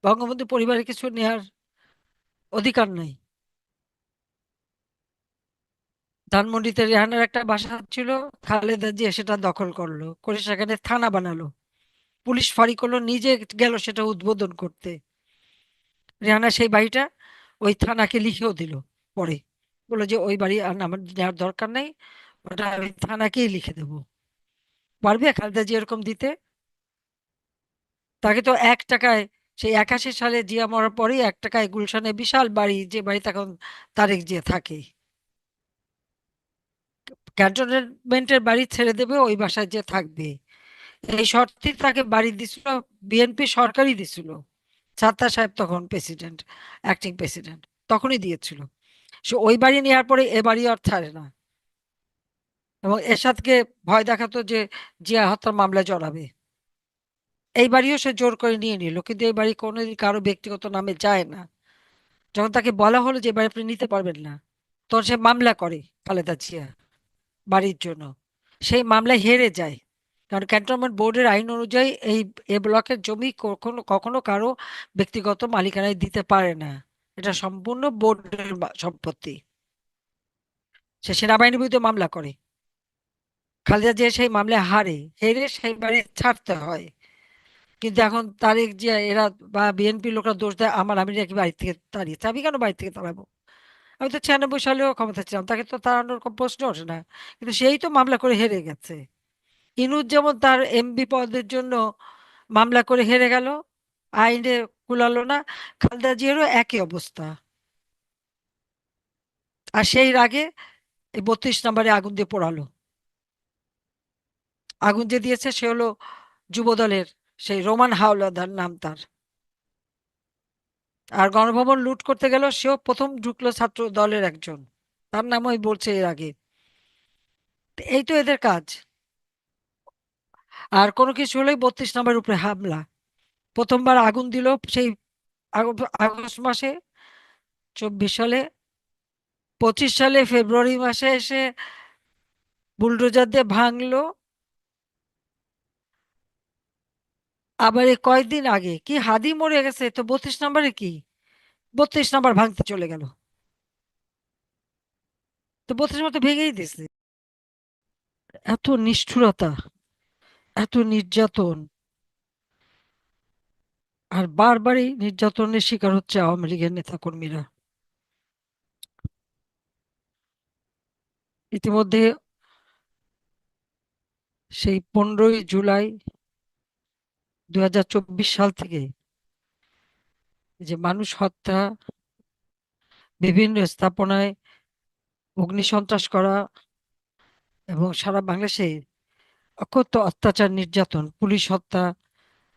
বঙ্গবন্ধু পরিবারের কিছু নেয়ার অধিকার নেই। ধানমন্ডিতে রেহানার একটা বাসা ছিল, খালেদা জিয়া সেটা দখল করলো, করে সেখানে থানা বানালো। পুলিশ ফাঁড়ি করলো, নিজে গেল সেটা উদ্বোধন করতে। রেহানা সেই বাড়িটা ওই থানাকে লিখেও দিল পরে, বললো যে ওই বাড়ি আর আমার নেওয়ার দরকার নেই, ওটা আমি থানাকেই লিখে দেবো। পারবে খালেদা জিয়া এরকম দিতে? তাকে তো 1 টাকায়, সেই 81 সালে জিয়া মরার পরেই 1 টাকায় গুলশানে বিশাল বাড়ি, যে বাড়িতে এখন তারেক জিয়া থাকে, ক্যান্টনমেন্টের বাড়ি ছেড়ে দেবে, ওই বাসায় যে থাকবে এই শর্তে তাকে বাড়ি দিছিল। বিএনপি সরকারই দিছিল, ছাত্তা সাহেব তখন প্রেসিডেন্ট, অ্যাক্টিং প্রেসিডেন্ট, তখনই দিয়েছিল। সে ওই বাড়ি নেওয়ার পরে এ বাড়ি আর ছাড়ে না, এবং এরশাদকে ভয় দেখাতো যে জিয়া হত্যার মামলায় জড়াবে। এই বাড়িও সে জোর করে নিয়ে নিল, কিন্তু এই বাড়ি কোনোদিন কারো ব্যক্তিগত নামে যায় না। যখন তাকে বলা হলো যে এবার আপনি নিতে পারবেন না, তখন সে মামলা করে খালেদা জিয়া বাড়ির জন্য। সেই মামলায় হেরে যায়, কারণ ক্যান্টনমেন্ট বোর্ডের আইন অনুযায়ী এই এ ব্লকের জমি কখনো কখনো কারো ব্যক্তিগত মালিকানায় দিতে পারে না, এটা সম্পূর্ণ বোর্ডের সম্পত্তি। সে সেনাবাহিনীর বিরুদ্ধে মামলা করে, খালেদা জিয়া সেই মামলায় হারে, হেরে সেই বাড়ি ছাড়তে হয়। কিন্তু এখন তারেক জিয়া এরা বা বিএনপি লোকরা দোষ দেয় আমার, আমি নাকি বাড়ি থেকে তাড়িয়েছে। আমি কেন বাড়ি থেকে তাড়াবো? আমি তো 96 সালেও ক্ষমতা ছিলাম, তাকে তো তাড়ানোর কোনো প্রশ্ন ওঠে না। কিন্তু সেই তো মামলা করে হেরে গেছে। ইনুস যেমন তার এমপি পদের জন্য মামলা করে হেরে গেল, আইনে কুলালো না, খালেদা জিয়ারও একই অবস্থা। আর সেই রাগে এই 32 নম্বরে আগুন দিয়ে পোড়ালো। আগুন যে দিয়েছে সে হলো যুবদলের সেই রোমান হাওলাদার, নাম তার। আর গণভবন লুট করতে গেল, সেও প্রথম ঢুকলো ছাত্র দলের একজন, তার নাম ওই বলছে এর আগে। তো এই তো এদের কাজ। আর কোনো কিছু হলেই 32 নম্বরের উপরে হামলা। প্রথমবার আগুন দিল সেই আগস্ট মাসে 24 সালে, 25 সালে ফেব্রুয়ারি মাসে এসে বুলডোজার দিয়ে ভাঙলো। আবার এই কয়েকদিন আগে কি হাদি মরে গেছে, তো 32 নম্বরে কি 32 নম্বর ভাঙতে চলে গেল, তো 32 নম্বর তো ভেঙেই দিছে। এত নিষ্ঠুরতা, এত নির্যাতন, আর বারবারই নির্যাতনের শিকার হচ্ছে আওয়ামী লীগের নেতাকর্মীরা। ইতিমধ্যে সেই 15ই জুলাই 2024 সাল থেকে যে মানুষ হত্যা, বিভিন্ন স্থাপনায় অগ্নিসন্ত্রাস করা, এবং সারা বাংলাদেশে অকথ্য অত্যাচার, নির্যাতন, পুলিশ হত্যা,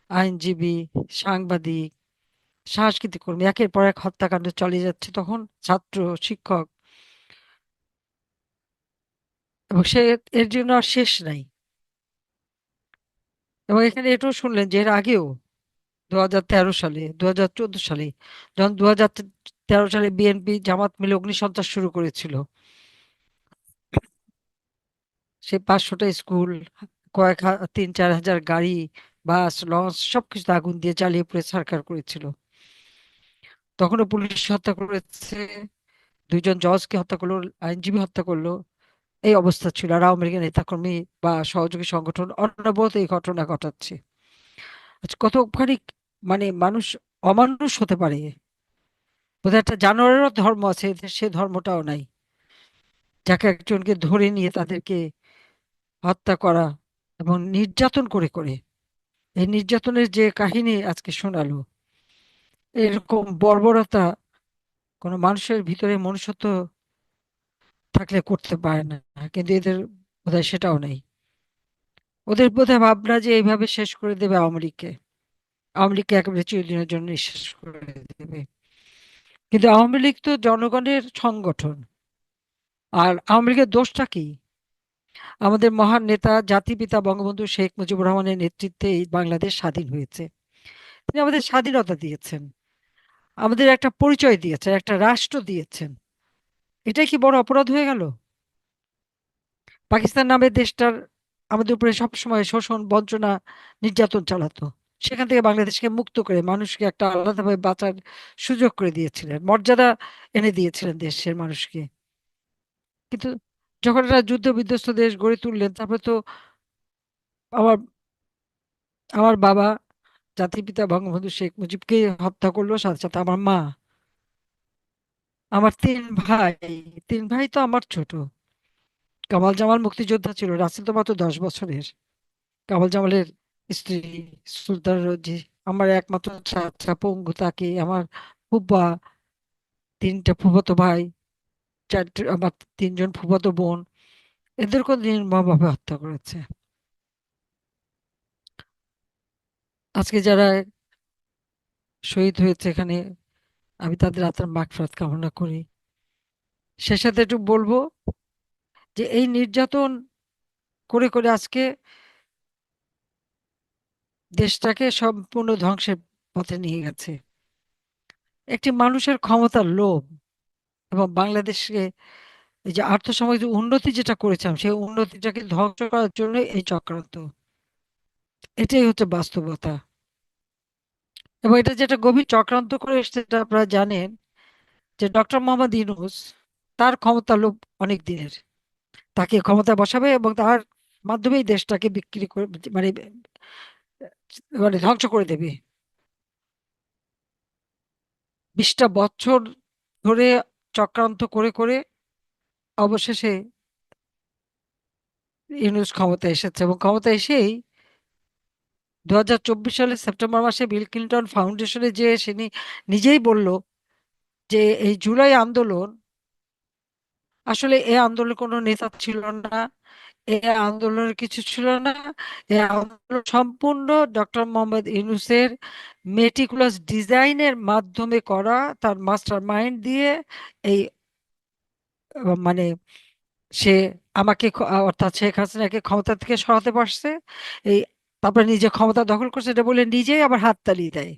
আইনজীবী, সাংবাদিক, সাংস্কৃতিক কর্মী, একের পর এক হত্যাকাণ্ড চালিয়ে যাচ্ছে, তখন ছাত্র, শিক্ষক, এবং সে এর জন্য আর শেষ নাই। এবং এখানে এটাও শুনলেন যে এর আগেও 2013 সালে, 2014 সালে, যখন 2013 সালে বিএনপি জামাত মিলে অগ্নিসন্ত্রাস শুরু করেছিল, সে 500টা স্কুল, 3-4 হাজার গাড়ি, বাস, লঞ্চ সবকিছু আগুন দিয়ে জ্বালিয়ে পুড়ে ছারখার করেছিল। তখনও পুলিশ হত্যা করেছে, 2 জন জজকে হত্যা করলো, আইনজীবী হত্যা করলো। এই অবস্থা ছিল, আর আওয়ামী লীগের নেতাকর্মী বা সহযোগী সংগঠন অনবরত এই ঘটনা ঘটাচ্ছে। আচ্ছা, কতখানি মানে মানুষ অমানুষ হতে পারে! বোধহয় একটা জানোয়ারেরও ধর্ম আছে, এদের সে ধর্মটাও নাই, যাকে একজনকে ধরে নিয়ে তাদেরকে হত্যা করা এবং নির্যাতন করে করে। এই নির্যাতনের যে কাহিনী আজকে শোনালো, এরকম বর্বরতা কোনো মানুষের ভিতরে মনুষ্যত্ব থাকলে করতে পারে না। কিন্তু এদের বোধহয় সেটাও নেই। ওদের বোধহয় ভাবনা যে এইভাবে শেষ করে দেবে আওয়ামী লীগকে, আওয়ামী লীগকে একেবারে চিরদিনের জন্য শেষ করে দেবে। কিন্তু আওয়ামী লীগ তো জনগণের সংগঠন। আর আওয়ামী লীগের দোষটা কি? আমাদের মহান নেতা জাতিপিতা বঙ্গবন্ধু শেখ মুজিবুর রহমানের নেতৃত্বে এই বাংলাদেশ স্বাধীন হয়েছে। তিনি আমাদের স্বাধীনতা দিয়েছেন, আমাদের একটা পরিচয় দিয়েছেন, একটা রাষ্ট্র দিয়েছেন। এটাই কি বড় অপরাধ হয়ে গেল? পাকিস্তান নামে দেশটার আমাদের উপরে সবসময় শোষণ, বঞ্চনা, নির্যাতন চালাতো, সেখান থেকে বাংলাদেশকে মুক্ত করে মানুষকে একটা আলাদাভাবে বাঁচার সুযোগ করে দিয়েছিলেন, মর্যাদা এনে দিয়েছিলেন দেশের মানুষকে। কিন্তু যখন একটা যুদ্ধ বিধ্বস্ত দেশ গড়ে তুললেন, তারপরে তো আমার আমার বাবা, জাতির পিতা বঙ্গবন্ধু শেখ মুজিবকে হত্যা করলো, সাথে সাথে আমার মা, আমার তিন ভাই। তিন ভাই তো আমার ছোট। কামাল জামাল মুক্তিযোদ্ধা ছিল, রাসেল তো মাত্র 10 বছরের। কামাল জামালের স্ত্রী সুলতান রোজি, আমার একমাত্র চাচা পঙ্গু, তাকে আমার ফুফা, তিনটা ফুফাতো ভাই, চারটে আমার তিনজন ফুফাতো বোন, এদেরকে নির্মমভাবে হত্যা করেছে। আজকে যারা শহীদ হয়েছে এখানে, আমি তাদের আত্মার মাগফিরাত কামনা করি। সে সাথে একটু বলবো যে এই নির্যাতন করে করে আজকে দেশটাকে সম্পূর্ণ ধ্বংসের পথে নিয়ে গেছে একটি মানুষের ক্ষমতার লোভ। এবং বাংলাদেশকে এই যে আর্থসামাজিক উন্নতি যেটা করেছিলাম, সেই উন্নতিটাকে ধ্বংস করার জন্য এই চক্রান্ত। এটাই হচ্ছে বাস্তবতা। এবং এটা যেটা গভীর চক্রান্ত করে এসেছে, সেটা আপনারা জানেন যে ডক্টর মোহাম্মদ ইউনূস, তার ক্ষমতা লোভ অনেক দিনের। তাকে ক্ষমতায় বসাবে এবং তার মাধ্যমেই দেশটাকে বিক্রি করে, মানে মানে ধ্বংস করে দেবে। 20টা বছর ধরে চক্রান্ত করে করে অবশেষে ইউনূস ক্ষমতা এসেছে, এবং ক্ষমতা এসেই 2024 সালের সেপ্টেম্বর মাসে বিল ক্লিন্টন ফাউন্ডেশনে যে সে নিজেই বলল যে এই জুলাই আন্দোলন, আসলে এই আন্দোলনের কোনো নেতা ছিল না, এই আন্দোলনের কিছু ছিল না, এই আন্দোলন সম্পূর্ণ ডক্টর মোহাম্মদ ইউনূসের মেটিকুলাস ডিজাইনের মাধ্যমে করা, তার মাস্টার মাইন্ড দিয়ে এই মানে সে আমাকে অর্থাৎ শেখ হাসিনাকে ক্ষমতা থেকে সরাতে পারছে। এই তারপরে নিজে ক্ষমতা দখল করছে, এটা বলে নিজেই আবার হাততালি দেয়।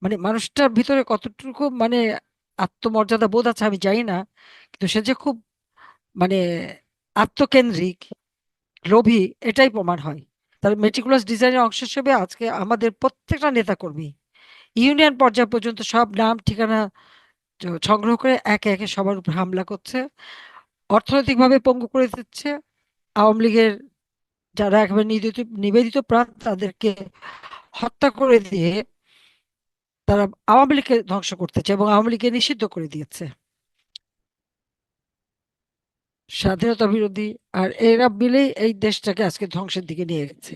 মানে মানুষটার ভিতরে কতটুকু মানে আত্মমর্যাদা বোধ আছে আমি জানি না, কিন্তু সে যে খুব মানে আত্মকেন্দ্রিক, লোভী, এটাই প্রমাণ হয়। তার মেটিকুলাস ডিজাইনের অংশ হিসেবে আজকে আমাদের প্রত্যেকটা নেতাকর্মী ইউনিয়ন পর্যায় পর্যন্ত সব নাম ঠিকানা সংগ্রহ করে একে একে সবার উপর হামলা করছে, অর্থনৈতিকভাবে পঙ্গু করে দিচ্ছে। আওয়ামী লীগের যারা একেবারে নিবেদিত প্রাণ, তাদেরকে হত্যা করে দিয়ে তারা আওয়ামী লীগকে ধ্বংস করতেছে এবং আওয়ামী লীগকে নিষিদ্ধ করে দিয়েছে। স্বাধীনতা বিরোধী, আর এরা মিলেই এই দেশটাকে আজকে ধ্বংসের দিকে নিয়ে গেছে।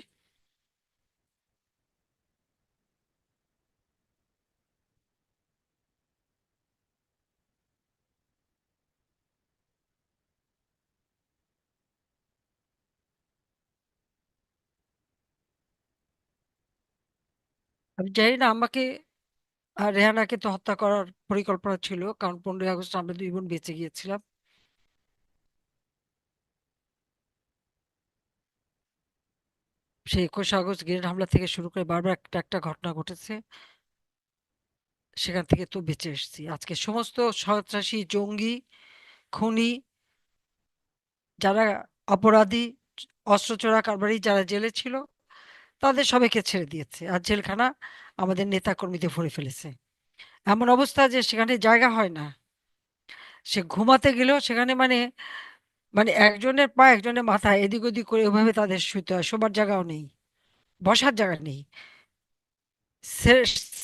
আমি জানি না আমাকে আর রেহানাকে তো হত্যা করার পরিকল্পনা ছিল, কারণ 15ই আগস্ট আমরা দুই বোন বেঁচে গিয়েছিলাম। সেই 21 আগস্ট গ্রেনেড হামলা থেকে শুরু করে বারবার একটা একটা ঘটনা ঘটেছে, সেখান থেকে তো বেঁচে এসেছি। আজকে সমস্ত সন্ত্রাসী, জঙ্গি, খুনি, যারা অপরাধী, অস্ত্র চোরা কারবারি, যারা জেলে ছিল, তাদের সবাইকে ছেড়ে দিয়েছে, আর জেলখানা আমাদের নেতা কর্মীদের ভরে ফেলেছে। এমন অবস্থা যে সেখানে জায়গা হয় না। সে ঘুমাতে গেলেও সেখানে মানে মানে একজনের পা একজনের মাথা এদিক ওদিক করে ওইভাবে তাদের শুতে হয়, শোবার জায়গাও নেই, বসার জায়গা নেই।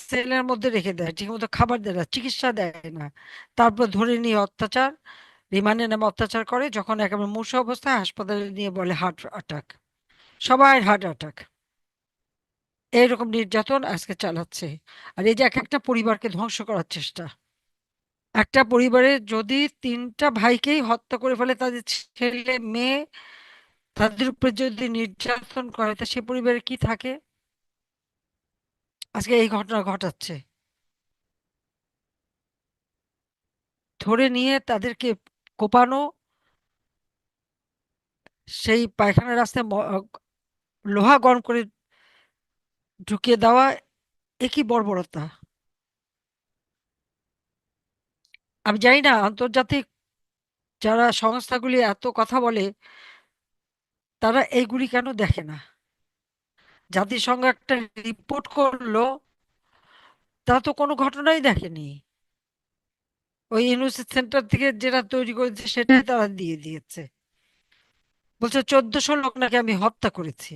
সেলের মধ্যে রেখে দেয়, ঠিক মতো খাবার দেয় না, চিকিৎসা দেয় না, তারপর ধরে নিয়ে অত্যাচার, রিমান্ডে নামে অত্যাচার করে, যখন একেবারে মূর্ছ অবস্থায় হাসপাতালে নিয়ে বলে হার্ট অ্যাটাক, সবাই হার্ট অ্যাটাক। এইরকম নির্যাতন আজকে চালাচ্ছে। আর এই যে এক একটা পরিবারকে ধ্বংস করার চেষ্টা। একটা পরিবারে যদি তিনটা ভাইকেই হত্যা করে ফেলে, তাদের ছেলে মেয়ে, তাদের উপরে যদি নির্যাতন করে, তা সে পরিবারে কি থাকে? আজকে এই ঘটনা ঘটাচ্ছে, ধরে নিয়ে তাদেরকে কোপানো, সেই পায়খানা রাস্তায় লোহা গরম করে ঢুকিয়ে দেওয়া, এ কি বর্বরতা! আমি জানি না আন্তর্জাতিক যারা সংস্থাগুলি এত কথা বলে, তারা এইগুলি কেন দেখে না, জাতিসংঘ একটা রিপোর্ট করলো, তা তো কোনো ঘটনাই দেখেনি। ওই ইউনিভার্সিটি সেন্টার থেকে যেটা তৈরি করেছে সেটাই তারা দিয়ে দিয়েছে। বলছে 1400 লোক নাকি আমি হত্যা করেছি।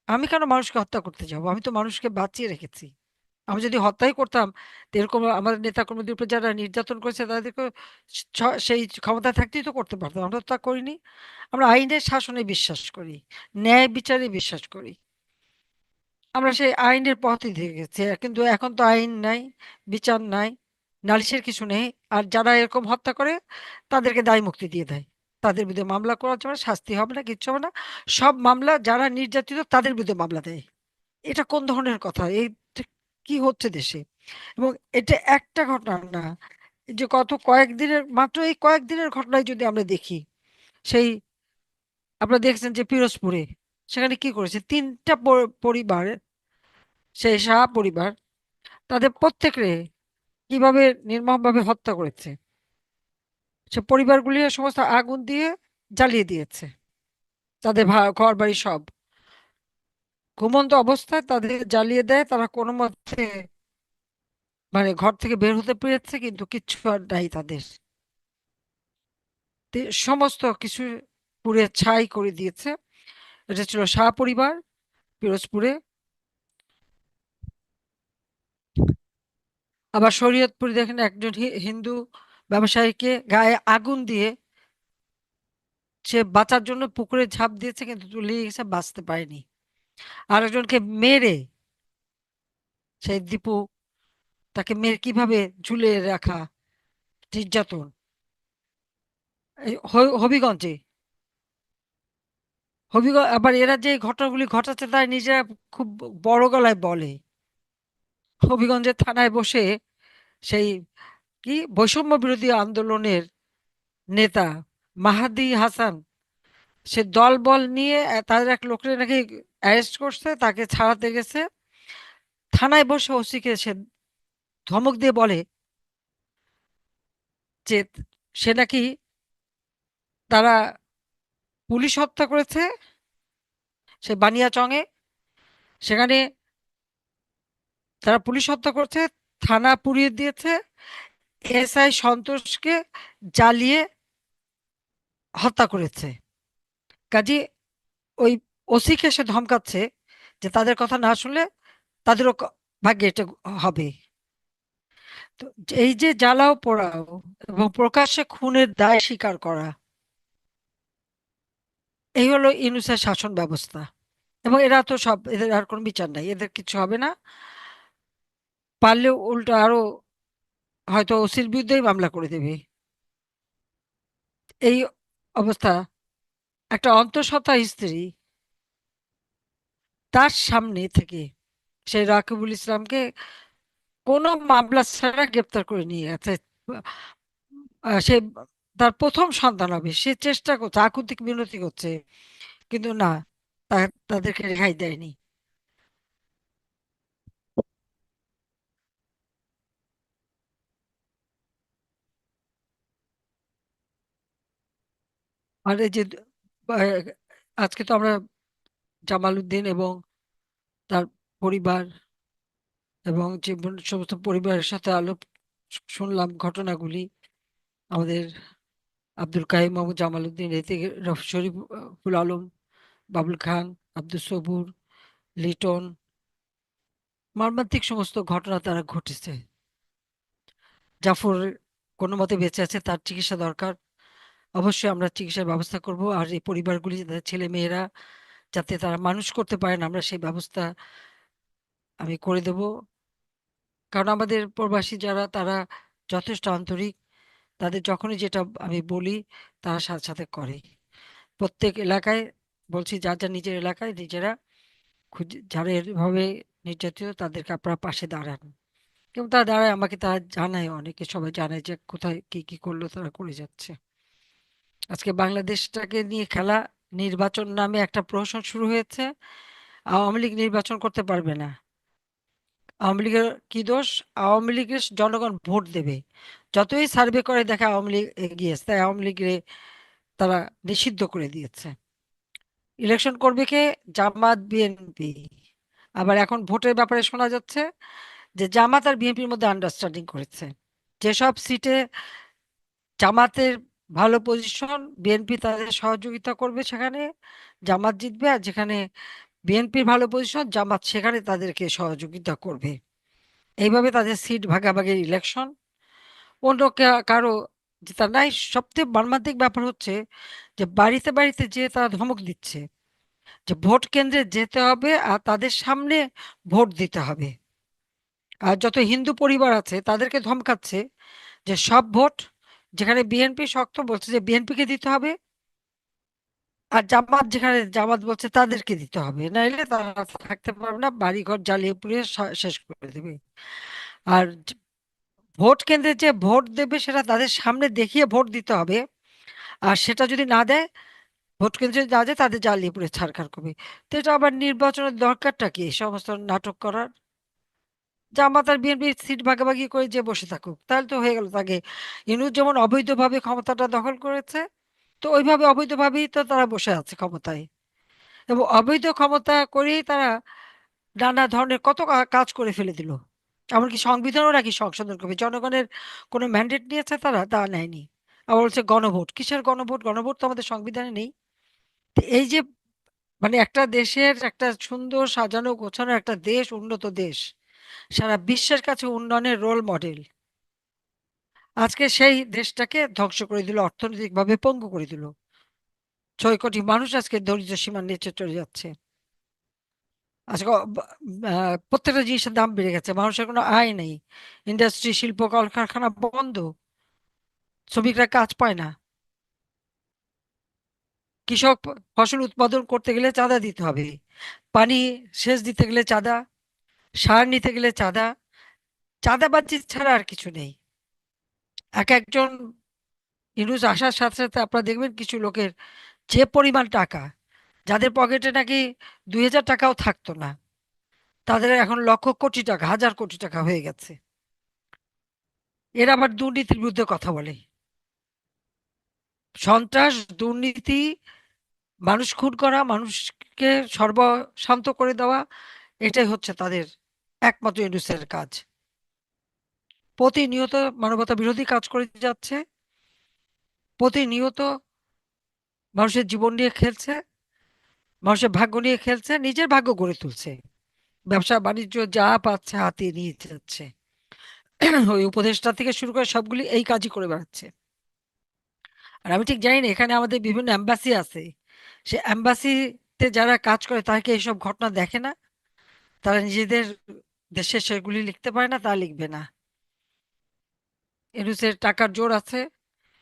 আমি কেন মানুষকে হত্যা করতে যাবো? আমি তো মানুষকে বাঁচিয়ে রেখেছি। আমি যদি হত্যাই করতাম, তো এরকম আমাদের নেতা কর্মীদের উপর যারা নির্যাতন করেছে তাদেরকে সেই ক্ষমতা থাকতেই তো করতে পারতাম। আমরা তো তা করিনি। আমরা আইনের শাসনে বিশ্বাস করি, ন্যায় বিচারে বিশ্বাস করি। আমরা সেই আইনের পথে দিয়ে গেছি, কিন্তু এখন তো আইন নাই, বিচার নাই, নালিশের কিছু নেই। আর যারা এরকম হত্যা করে তাদেরকে দায় মুক্তি দিয়ে দেয়। তাদের বিরুদ্ধে মামলা করার জন্য শাস্তি হবে না, কিচ্ছু হবে না। সব মামলা যারা নির্যাতিত তাদের বিরুদ্ধে মামলা দেয়। এটা কোন ধরনের কথা? এই কি হচ্ছে দেশে? এবং এটা একটা ঘটনা না, এই যে গত কয়েকদিনের, মাত্র এই কয়েকদিনের ঘটনায় যদি আমরা দেখি, সেই আপনারা দেখছেন যে পিরোজপুরে সেখানে কি করেছে, তিনটা পরিবার, সেই শাহ পরিবার, তাদের প্রত্যেকরে কিভাবে নির্মমভাবে হত্যা করেছে। সে পরিবারগুলি সমস্ত আগুন দিয়ে জ্বালিয়ে দিয়েছে, তাদের ঘর বাড়ি সব ঘুমন্ত অবস্থায় তাদের জ্বালিয়ে দেয়। তারা কোনো মতে মানে ঘর থেকে বের হতে পেরেছে, কিন্তু কিচ্ছু আর নাই তাদের। সমস্ত কিছু পুড়ে ছাই করে দিয়েছে। এটা ছিল শাহ পরিবার, পিরোজপুরে। আবার শরীয়তপুরে দেখেন একজন হিন্দু ব্যবসায়ীকে গায়ে আগুন দিয়ে, সে বাঁচার জন্য পুকুরে ঝাঁপ দিয়েছে কিন্তু তলিয়ে গেছে, বাঁচতে পারেনি। আরেকজনকে মেরে, সেই দীপু, তাকে মেরে কিভাবে ঝুলিয়ে রাখা, নির্যাতন, এই হবিগঞ্জে। হবিগঞ্জ আবার এরা যে ঘটনাগুলি ঘটাচ্ছে তাই নিজেরা খুব বড় গলায় বলে। হবিগঞ্জের থানায় বসে সেই কি বৈষম্য বিরোধী আন্দোলনের নেতা মাহাদি হাসান, সে দল বল নিয়ে তাদের এক লোককে নাকি অ্যারেস্ট করছে, তাকে ছাড়াতে গেছে। থানায় বসে ওসিকে সে ধমক দিয়ে বলে যে সে নাকি, তারা পুলিশ হত্যা করেছে সে বানিয়াচং-এ, সেখানে তারা পুলিশ হত্যা করছে, থানা পুড়িয়ে দিয়েছে, এসআই সন্তোষকে জ্বালিয়ে হত্যা করেছে। কাজী ওই ওসিকে সে ধমকাচ্ছে যে তাদের কথা না শুনলে তাদেরও ভাগ্যে এটা হবে। তো এই যে জ্বালাও পোড়াও এবং প্রকাশ্যে খুনের দায় স্বীকার করা, এই হলো ইউনূসের শাসন ব্যবস্থা। এবং এরা তো সব, এদের আর কোনো বিচার নাই, এদের কিছু হবে না। পারলে উল্টো আরো হয়তো ওসির বিরুদ্ধেই মামলা করে দেবে। এই অবস্থা। একটা অন্তঃসত্ত্বা স্ত্রী তার সামনে থেকে সেই রাকিবুল ইসলামকে কোনো মামলা ছাড়া গ্রেপ্তার করে নিয়ে গেছে। সে তার প্রথম সন্তান হবে, সে চেষ্টা করছে, আকুতিক মিনতি করছে, কিন্তু না, তাদেরকে রেহাই দেয়নি। আর এই যে আহ, আজকে তো আমরা জামাল উদ্দিন এবং তার পরিবার এবং যে সমস্ত পরিবারের সাথে শুনলাম ঘটনাগুলি, আমাদের আব্দুল কাইম মোহাম্মদ জামাল উদ্দিন, এতে শরীফুল আলম, বাবুল খান, আব্দুল সবুর, লিটন, মর্মান্তিক সমস্ত ঘটনা তারা ঘটেছে। জাফর কোনো মতে বেঁচে আছে, তার চিকিৎসা দরকার। অবশ্যই আমরা চিকিৎসার ব্যবস্থা করব। আর এই পরিবারগুলি, তাদের ছেলে মেয়েরা যাতে তারা মানুষ করতে পারেন, আমরা সেই ব্যবস্থা আমি করে দেব। কারণ আমাদের প্রবাসী যারা, তারা যথেষ্ট আন্তরিক। তাদের যখনই যেটা আমি বলি তারা সাথে সাথে করে। প্রত্যেক এলাকায় বলছি, যার যার নিজের এলাকায় নিজেরা খুঁজে, যারা এভাবে নির্যাতিত তাদেরকে আপনারা পাশে দাঁড়ান। কিন্তু তারা দাঁড়ায়, আমাকে তারা জানায়, অনেকে সবাই জানায় যে কোথায় কি কি করলো তারা করে যাচ্ছে। আজকে বাংলাদেশটাকে নিয়ে খেলা, নির্বাচন নামে একটা প্রহসন শুরু হয়েছে। আওয়ামী লীগ নির্বাচন করতে পারবে না। আওয়ামী লীগের কি দোষ? আওয়ামী লীগের জনগণ ভোট দেবে। যতই সার্ভে করে দেখে আওয়ামী লীগ এগিয়ে আছে, তাই আওয়ামী লীগের তারা নিষিদ্ধ করে দিয়েছে। ইলেকশন করবে কে? জামাত বিএনপি। আবার এখন ভোটের ব্যাপারে শোনা যাচ্ছে যে জামাত আর বিএনপির মধ্যে আন্ডারস্ট্যান্ডিং করেছে, যেসব সিটে জামাতের ভালো পজিশন, বিএনপি তাদের সহযোগিতা করবে সেখানে জামাত জিতবে, আর যেখানে বিএনপির ভালো পজিশন জামাত সেখানে তাদেরকে সহযোগিতা করবে। এইভাবে তাদের সিট ভাগাভাগির ইলেকশন। অন্য কারো জেতা নাই। সবচেয়ে মর্মান্তিক ব্যাপার হচ্ছে যে বাড়িতে বাড়িতে যে তারা ধমক দিচ্ছে যে ভোট কেন্দ্রে যেতে হবে আর তাদের সামনে ভোট দিতে হবে। আর যত হিন্দু পরিবার আছে তাদেরকে ধমকাচ্ছে যে সব ভোট, যেখানে বিএনপি শক্ত বলছে যে বিএনপিকে দিতে হবে, আর জামাত যেখানে জামাত বলছে তাদেরকে দিতে হবে, নাইলে তারা থাকতে পারবে না, বাড়িঘর জ্বালিয়ে পুড়িয়ে শেষ করে দেবে। আর ভোট কেন্দ্রে যে ভোট দেবে সেটা তাদের সামনে দেখিয়ে ভোট দিতে হবে, আর সেটা যদি না দেয়, ভোট কেন্দ্রে যদি না যায় তাদের জ্বালিয়ে পুড়ে ছারখার করবে। তো এটা আবার নির্বাচনের দরকারটা কি এই সমস্ত নাটক করার? জামাত আর বিএনপি সিট ভাগাভাগি করে যে বসে থাকুক, তাহলে তো হয়ে গেল। তাকে ইনুস যেমন অবৈধভাবে ক্ষমতাটা দখল করেছে, তো ওইভাবে অবৈধভাবেই তো তারা বসে আছে ক্ষমতায়। এবং অবৈধ ক্ষমতা করেই তারা নানা ধরনের কত কাজ করে ফেলে দিল। এমনকি সংবিধানও নাকি সংশোধন করবে। জনগণের কোনো ম্যান্ডেট নিয়েছে তারা? তা নেয়নি। আবার বলছে গণভোট। কিসের গণভোট? গণভোট তো আমাদের সংবিধানে নেই। তো এই যে মানে একটা দেশের, একটা সুন্দর সাজানো গোছানো একটা দেশ, উন্নত দেশ, সারা বিশ্বের কাছে উন্নয়নের রোল মডেল, আজকে সেই দেশটাকে ধ্বংস করে দিল, অর্থনৈতিকভাবে পঙ্গু করে দিল। 6 কোটি মানুষ আজকে দরিদ্র সীমার নিচে চলে যাচ্ছে। আজকে প্রত্যেকটা জিনিসের দাম বেড়ে গেছে, মানুষের কোনো আয় নেই। ইন্ডাস্ট্রি, শিল্প কলকারখানা বন্ধ, শ্রমিকরা কাজ পায় না। কৃষক ফসল উৎপাদন করতে গেলে চাঁদা দিতে হবে, পানি সেচ দিতে গেলে চাঁদা, সার নিতে গেলে চাঁদা। চাঁদাবাজি ছাড়া আর কিছু নেই। এক একজন ইউনূস আসার সাথে সাথে আপনারা দেখবেন কিছু লোকের যে পরিমাণ টাকা, যাদের পকেটে নাকি 2000 টাকাও থাকতো না, তাদের এখন লক্ষ কোটি টাকা, হাজার কোটি টাকা হয়ে গেছে। এরা আবার দুর্নীতির বিরুদ্ধে কথা বলে। সন্ত্রাস, দুর্নীতি, মানুষ খুন করা, মানুষকে সর্বশান্ত করে দেওয়া, এটাই হচ্ছে তাদের একমাত্র ইউনূসের কাজ। প্রতিনিয়ত মানবতা বিরোধী কাজ করে যাচ্ছে, প্রতিনিয়ত মানুষের জীবন নিয়ে খেলছে, মানুষের ভাগ্য নিয়ে খেলছে, নিজের ভাগ্য গড়ে তুলছে, ব্যবসা বাণিজ্য যা পাচ্ছে হাতিয়ে নিয়ে যাচ্ছে। ওই উপদেষ্টা থেকে শুরু করে সবগুলি এই কাজই করে বেড়াচ্ছে। আর আমি ঠিক জানি না, এখানে আমাদের বিভিন্ন এম্বাসি আছে, সে এম্বাসিতে যারা কাজ করে তারা কি এইসব ঘটনা দেখে না? তারা নিজেদের দেশে সেগুলি লিখতে পারে না? তা লিখবে না। এনুসের টাকার জোর আছে।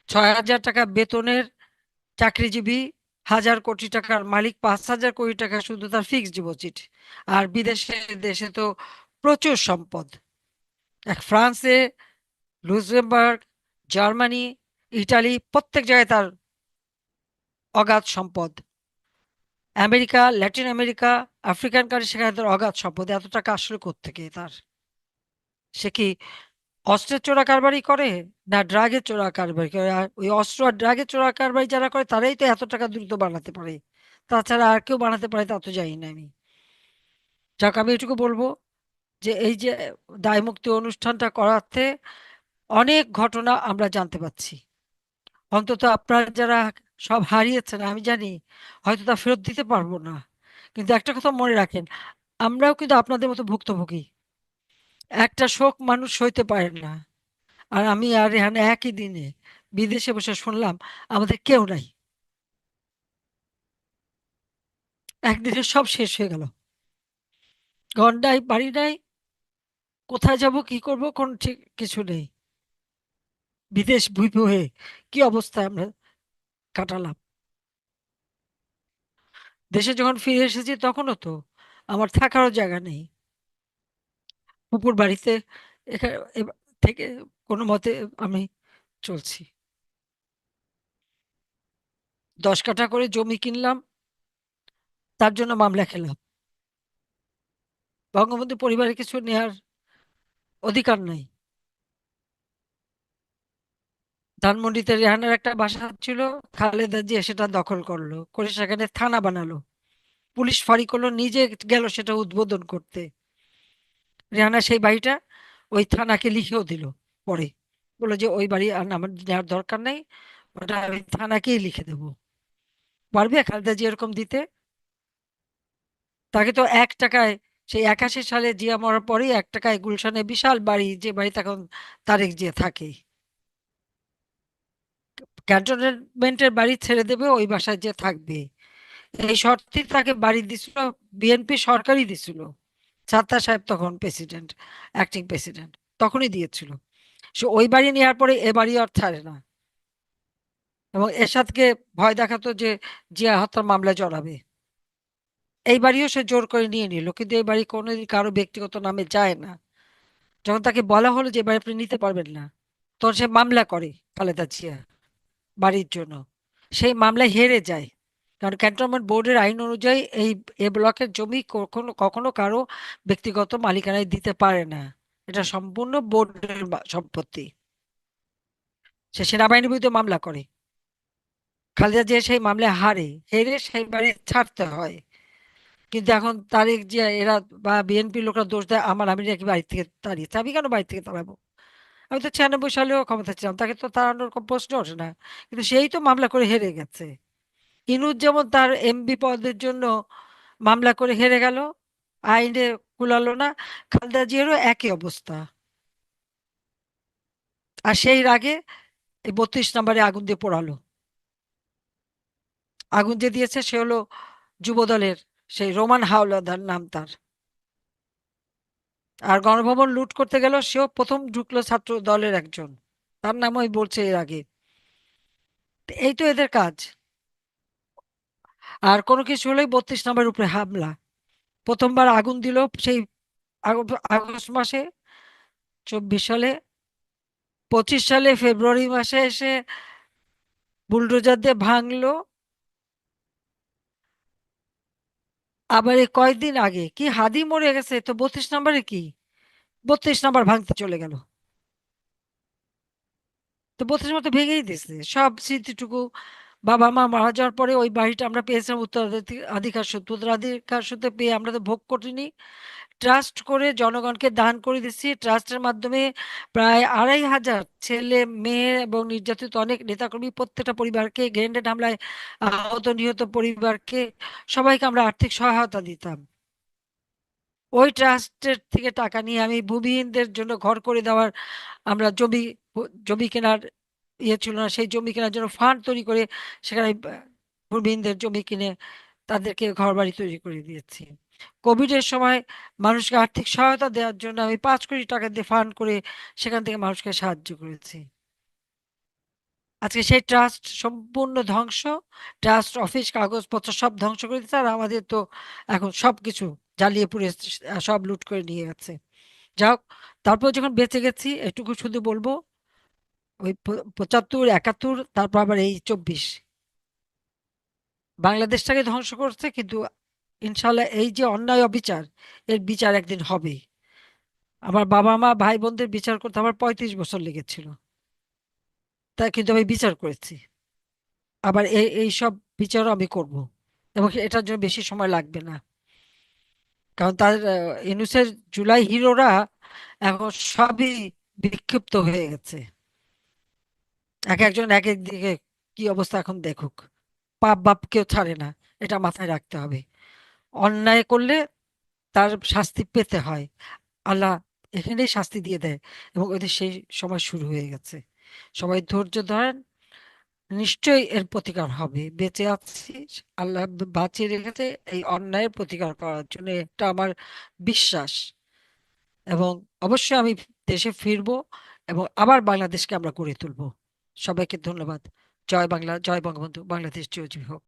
6,000 টাকা বেতনের চাকরিজীবী, 1,000 কোটি টাকার মালিক, 5,000 কোটি টাকা শুধু তার ফিক্সড ডিপোজিট। আর বিদেশে, দেশে তো প্রচুর সম্পদ। এক ফ্রান্সে, লুক্সেমবার্গ, জার্মানি, ইটালি, প্রত্যেক জায়গায় তার অগাধ সম্পদ। America, Latin America, African country, সেখানে তার অগাধ সম্পদ। এত টাকা আসলে কোত্থেকে তার? সে কি অস্ত্রের চোরা কারবারি করে, না ড্রাগের চোরা কারবারি করে? আর ওই অস্ত্র আর ড্রাগের চোরা কারবারি যারা করে তারাই তো এত টাকা দ্রুত বানাতে পারে। তাছাড়া আর কেউ বানাতে পারে তা তো জানি না আমি। যাক, আমি এটুকু বলবো যে এই যে দায়মুক্তি অনুষ্ঠানটা করাতে অনেক ঘটনা আমরা জানতে পাচ্ছি। অন্তত আপনারা যারা সব হারিয়েছেন, আমি জানি হয়তো তা ফেরত দিতে পারবো না, কিন্তু একটা কথা মনে রাখেন, আমরাও কিন্তু আপনাদের মতো ভুক্তভোগী। একটা শোক মানুষ সইতে পারে না। আর আমি আর রেহান একই দিনে বিদেশে বসে শুনলাম আমাদের কেউ নাই, একদিনে সব শেষ হয়ে গেল। ঘর নাই, বাড়ি নাই, কোথায় যাব, কি করব, কোন ঠিক কিছু নেই। বিদেশ ভুইপুঁ হয়ে কি অবস্থায় আমরা কাটালাম। দেশে যখন ফিরে এসেছি তখনও তো আমার থাকারও জায়গা নেই। পুকুর বাড়িতে এখানে থেকে কোনো মতে আমি চলছি। 10 কাঠা করে জমি কিনলাম, তার জন্য মামলা খেলাম। বঙ্গবন্ধু পরিবারের কিছু নেয়ার অধিকার নাই। ধানমন্ডিতে রেহানার একটা বাসা ছিল, খালেদা জিয়া সেটা দখল করলো, করে সেখানে থানা বানালো। পুলিশ ফাঁড়ি করলো, নিজে গেল সেটা উদ্বোধন করতে। রেহানা সেই বাড়িটা ওই থানাকে লিখেও দিল পরে, বললো যে ওই বাড়ি আর আমার নেওয়ার দরকার নেই, ওটা ওই থানাকেই লিখে দেবো। পারবে খালেদা জিয়া এরকম দিতে? তাকে তো 1 টাকায়, সেই 81 সালে জিয়া মরার পরেই 1 টাকায় গুলশানে বিশাল বাড়ি, যে বাড়িতে এখন তারেক জিয়া থাকে, ক্যান্টনমেন্টের বাড়ি ছেড়ে দেবে, ওই বাসায় যে থাকবে, এই শর্তে তাকে বাড়ি দিছিল। বিএনপি সরকারই দিছিল, ছাত্তা সাহেব তখন প্রেসিডেন্ট, অ্যাক্টিং প্রেসিডেন্ট, তখনই দিয়েছিল। সে ওই বাড়ি নেওয়ার পরে এ বাড়ি আর ছাড়ে না, এবং এরশাদকে ভয় দেখাতো যে জিয়া হত্যার মামলায় জড়াবে। এই বাড়িও সে জোর করে নিয়ে নিল, কিন্তু এই বাড়ি কোনোদিন কারো ব্যক্তিগত নামে যায় না। যখন তাকে বলা হলো যে এবার আপনি নিতে পারবেন না, তখন সে মামলা করে খালেদা জিয়া বাড়ির জন্য। সেই মামলায় হেরে যায়, কারণ ক্যান্টনমেন্ট বোর্ডের আইন অনুযায়ী এই এ ব্লকের জমি কখনো কখনো কারো ব্যক্তিগত মালিকানায় দিতে পারে না, এটা সম্পূর্ণ বোর্ডের সম্পত্তি। সে সেনাবাহিনীর বিরুদ্ধে মামলা করে, খালেদা জিয়া সেই মামলায় হারে, হেরে সেই বাড়ি ছাড়তে হয়। কিন্তু এখন তারেক জিয়া এরা বা বিএনপির লোকরা দোষ দেয় আমার, আমি নাকি বাড়ি থেকে তাড়িয়েছে। আমি কেন বাড়ি থেকে তাড়াবো? আমি তো 96 সালেও ক্ষমতা ছিলাম, তাকে তো তাড়ানোর কোনো প্রশ্ন ওঠে না। কিন্তু সেই তো মামলা করে হেরে গেছে। ইনুস যেমন তার এমপি পদের জন্য মামলা করে হেরে গেল, আইনে কুলালো না, খালেদা জিয়ারও একই অবস্থা। আর সেই রাগে এই 32 নম্বরে আগুন দিয়ে পোড়ালো। আগুন যে দিয়েছে সে হলো যুবদলের সেই রোমান হাওলাদার, নাম তার। আর গণভবন লুট করতে গেল, সেও প্রথম ঢুকলো ছাত্র দলের একজন, তার নাম ওই বলছে এর আগে। তো এই তো এদের কাজ। আর কোনো কিছু হলেই 32 নম্বরের উপরে হামলা। প্রথমবার আগুন দিল সেই আগস্ট মাসে 24 সালে, 25 সালে ফেব্রুয়ারি মাসে এসে বুলডোজার দিয়ে ভাঙলো। আবার এই কয়েকদিন আগে কি হাদি মরে গেছে, তো 32 নম্বরে কি 32 নম্বর ভাঙতে চলে গেল। তো 32 নম্বর তো ভেঙেই দিছে সব স্মৃতিটুকু। বাবা মা মারা যাওয়ার পরে ওই বাড়িটা আমরা পেয়েছিলাম উত্তরাধিকার সূত্রে, উত্তরাধিকার সূত্রে পেয়ে আমরা তো ভোগ করিনি, ট্রাস্ট করে জনগণকে দান করে দিচ্ছি। ট্রাস্টের মাধ্যমে প্রায় 2,500 ছেলে মেয়ে এবং নির্যাতিত অনেক নেতাকর্মী, প্রত্যেকটা পরিবারকে, গ্রেনেড হামলায় আহত নিহত পরিবারকে, সবাইকে আমরা আর্থিক সহায়তা দিতাম। ওই ট্রাস্টের থেকে টাকা নিয়ে আমি ভূমিহীনদের জন্য ঘর করে দেওয়ার, আমরা জমি কেনার ইয়ে ছিল না, সেই জমি কেনার জন্য ফান্ড তৈরি করে সেখানে ভূমিহীনদের জমি কিনে তাদেরকে ঘর বাড়ি তৈরি করে দিয়েছি। কোভিড এর সময় মানুষকে আর্থিক সহায়তা দেওয়ার জন্য আমি 5 কোটি টাকা দিয়ে ফান্ড করে সেখান থেকে মানুষকে সাহায্য করেছি। আজকে সেই ট্রাস্ট সম্পূর্ণ ধ্বংস, ট্রাস্ট অফিস কাগজপত্র সব ধ্বংস করে দিচ্ছে, আর আমাদের তো এখন সবকিছু জ্বালিয়ে পুড়ে সব লুট করে নিয়ে গেছে। যাক, তারপর যখন বেঁচে গেছি এটুকু শুধু বলবো, ওই 75 71, তারপর আবার এই 24, বাংলাদেশটাকে ধ্বংস করছে। কিন্তু ইনশাল্লাহ এই যে অন্যায় অবিচার, এর বিচার একদিন হবে। আমার বাবা মা ভাই বোনদের বিচার করতে আমার 35 বছর লেগেছিল, তা কিন্তু আমি বিচার করেছি। আবার এই সব বিচারও আমি করব, এবং এটার জন্য বেশি সময় লাগবে না। কারণ তার ইউনূসের জুলাই হিরোরা এখন সবই বিক্ষিপ্ত হয়ে গেছে, এক একজন এক এক দিকে কি অবস্থা এখন দেখুক। পাপ বাপ কেউ ছাড়ে না, এটা মাথায় রাখতে হবে। অন্যায় করলে তার শাস্তি পেতে হয়, আল্লাহ এখানেই শাস্তি দিয়ে দেয়, এবং ওদের সেই সময় শুরু হয়ে গেছে। সবাই ধৈর্য ধরেন, নিশ্চয়ই এর প্রতিকার হবে। বেঁচে আছি, আল্লাহ বাঁচিয়ে রেখেছে এই অন্যায়ের প্রতিকার করার জন্য, এটা আমার বিশ্বাস। এবং অবশ্যই আমি দেশে ফিরবো, এবং আবার বাংলাদেশকে আমরা গড়ে তুলবো। সবাইকে ধন্যবাদ। জয় বাংলা, জয় বঙ্গবন্ধু, বাংলাদেশ চিরজীবী হোক।